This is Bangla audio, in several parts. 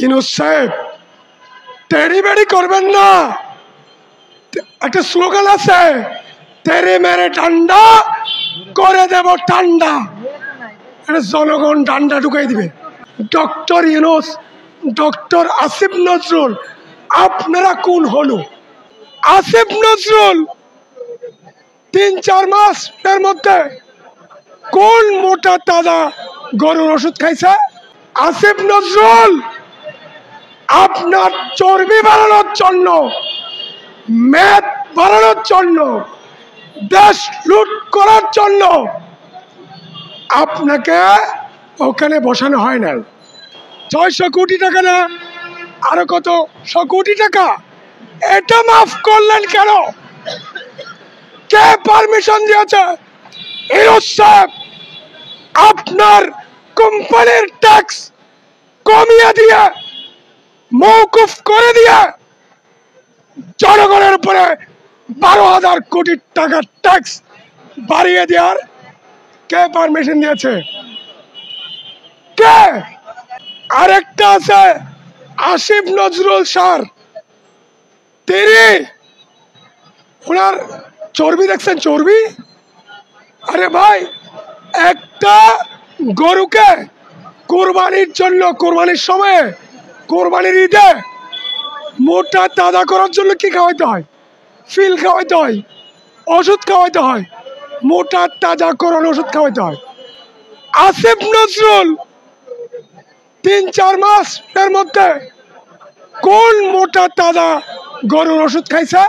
ইউনূস সাহেব টেরি বেড়ি করবেন না। একটা স্লোগান আছে, তেরে মেরে ঠান্ডা করে দেব ঠান্ডা। জনগণ ঠান্ডা ঢুকাই দিবে। ডক্টর ইউনূস, ডক্টর আসিফ নজরুল, আপনারা কোন হলো? আসিফ নজরুল ৩-৪ মাসের মধ্যে কোন মোটা তাজা গরুর ওষুধ খাইছে? আসিফ নজরুল আপনার চর্বি বাড়ানোর জন্য, মেদ বাড়ানোর জন্য, দেশ লুট করার জন্য আপনাকে ওখানে বসানো হয় না। ৬০০ কোটি টাকা না আরো কত ১০০ কোটি টাকা, এটা মাফ করলেন কেন? কে পারমিশন দিয়েছে? ইউনূস সাহেব আপনার কোম্পানির ট্যাক্স কমিয়ে দিয়ে, মওকুফ করে দিয়ে জনগণের উপরে ১২,০০০ কোটি টাকার ট্যাক্স বাড়িয়ে দেওয়ার কে পারমিশন দিয়েছে? কে? আরেকটা আছে আসিফ নজরুল স্যার, তিনি ওনার চর্বি দেখছেন? চর্বি, আরে ভাই একটা গরুকে কোরবানির জন্য, কোরবানির সময়ে, কোরবানির ঈদে মোটা তাজা করার জন্য কি খাওয়াইতে হয়? ফিল খাওয়াইতে হয়, ওষুধ খাওয়াইতে হয়, মোটা তাজা করণ ওষুধ খাওয়াইতে হয়। আসিফ নজরুল ৩-৪ মাসের মধ্যে কোন মোটা তাজা গরুর ওষুধ খাইছে?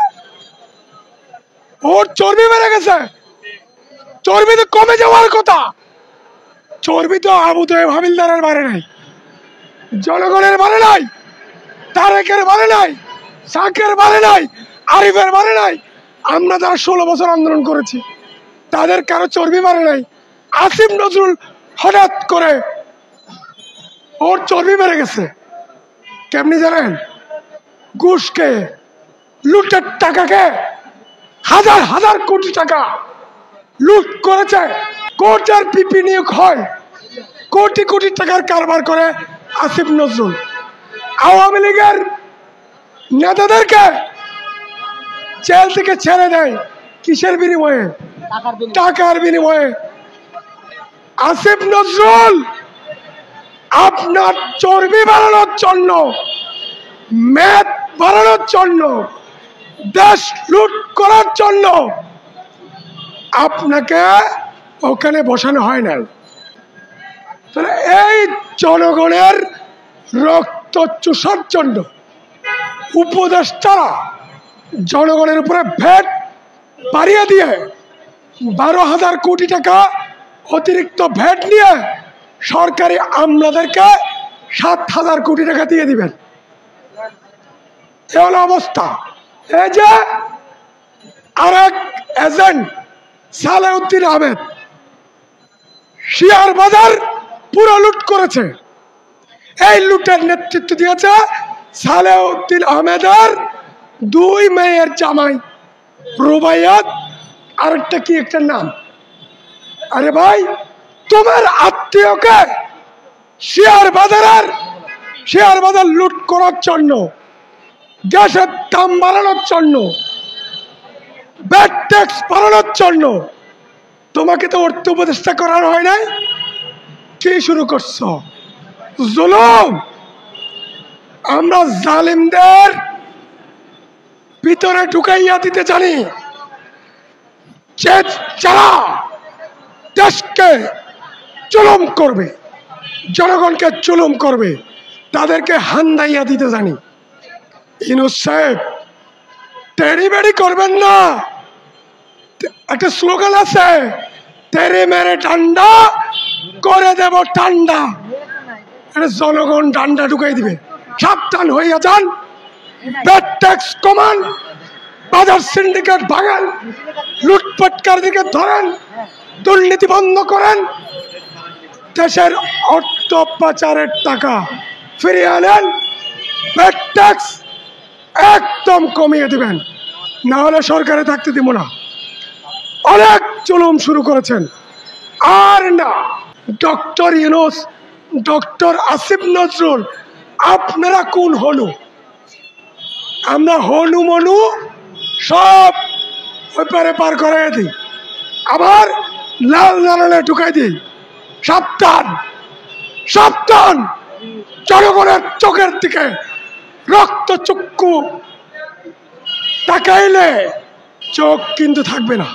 ওর চর্বি বেড়ে গেছে। চর্বি তো কমে যাওয়ার কথা। চর্বি তো আবু তাহের হাবিলদারের বাড়ে নাই, জনগণের বাড়ে নাই, তারেকের বাড়ে নাই, সাকের বাড়ে নাই, আরিফের বাড়ে নাই। আমরা যারা ১৬ বছর আন্দোলন করেছি তাদের কারো চর্বি বাড়ে নাই। আসিফ নজরুল হঠাৎ করে ওর চর্বি বেড়ে গেছে। কেমনি জানেন? ঘুষকে, লুটের টাকাকে, হাজার হাজার কোটি টাকা লুট করেছে। কোর্টের পিপি নিয়োগ হয়, কোটি কোটি টাকার কারবার করে আসিফ নজরুল। আওয়ামী লীগের নেতাদেরকে জেল থেকে ছেড়ে দেয় কিসের বিনিময়ে? টাকার বিনিময়ে। আসিফ নজরুল আপনার চর্বি বাড়ানোর জন্য, মেদ বাড়ানোর জন্য, দেশ লুট করার জন্য আপনাকে ওখানে বসানো হয় না। তাহলে এই জনগণের রক্ত চুষার জন্য উপদেষ্টারা জনগণের উপরে ভ্যাট বাড়িয়ে দিয়ে ১২,০০০ কোটি টাকা অতিরিক্ত ভ্যাট নিয়ে সরকারি আমলাদেরকে ৭,০০০ কোটি টাকা দিয়ে দিবেন। এ হলো অবস্থা। এই যে আরেক এজেন্ট সালেউদ্দিন আহমেদ, শেয়ার বাজার পুরো লুট করেছে। এই লুটের নেতৃত্ব দিয়েছে সালেউদ্দিন আহমেদের ২ মেয়ের জামাই রুবাইয়াত, আরেকটা কি একটা নাম। আরে ভাই, তোমার আত্মীয়কে শেয়ার বাজার লুট করার জন্য, গ্যাসের দাম বাড়ানোর জন্য, ব্যাট ট্যাক্স বাড়ানোর জন্য তোমাকে তো অর্থ উপদেষ্টা করানো হয় নাই। কি শুরু করছো? জুলুম। আমরা জালিমদের ভিতরে ঢুকাইয়া দিতে জানি। যারা দেশকে জুলুম করবে, জনগণকে জুলুম করবে, তাদেরকে হান্দাইয়া দিতে জানি। ইউনূস সাহেব টেরি বেড়ি করবেন না। একটা স্লোগান আছে, তেরে মেরে ঠান্ডা করে দেব ঠান্ডা। জনগণ ঠান্ডা ঢুকাই দিবে। সাবধান হইয়া যান। ব্যাট ট্যাক্স কমান, বাজার সিন্ডিকেট ভাঙেন, লুটপাটকারীদেরকে ধরেন, দুর্নীতি বন্ধ করেন, দেশের অর্থ পাচারের টাকা ফিরিয়ে আনেন, ব্যাট ট্যাক্স একদম কমিয়ে দিবেন, না হলে সরকারে থাকতে দিব না। অনেক জুলুম শুরু করেছেন, আর না। ডক্টর ইউনূস, ডক্টর আসিফ নজরুল, আপনারা কোন হনু? আমরা হনু মনু সব ওই পারে পার করাই দিই, আবার লাল দালানে ঢুকাই দিই। সাবধান, সাবধান! জনগণের চোখের দিকে রক্ত চক্ষু তাকাইলে চোখ কিন্তু থাকবে না।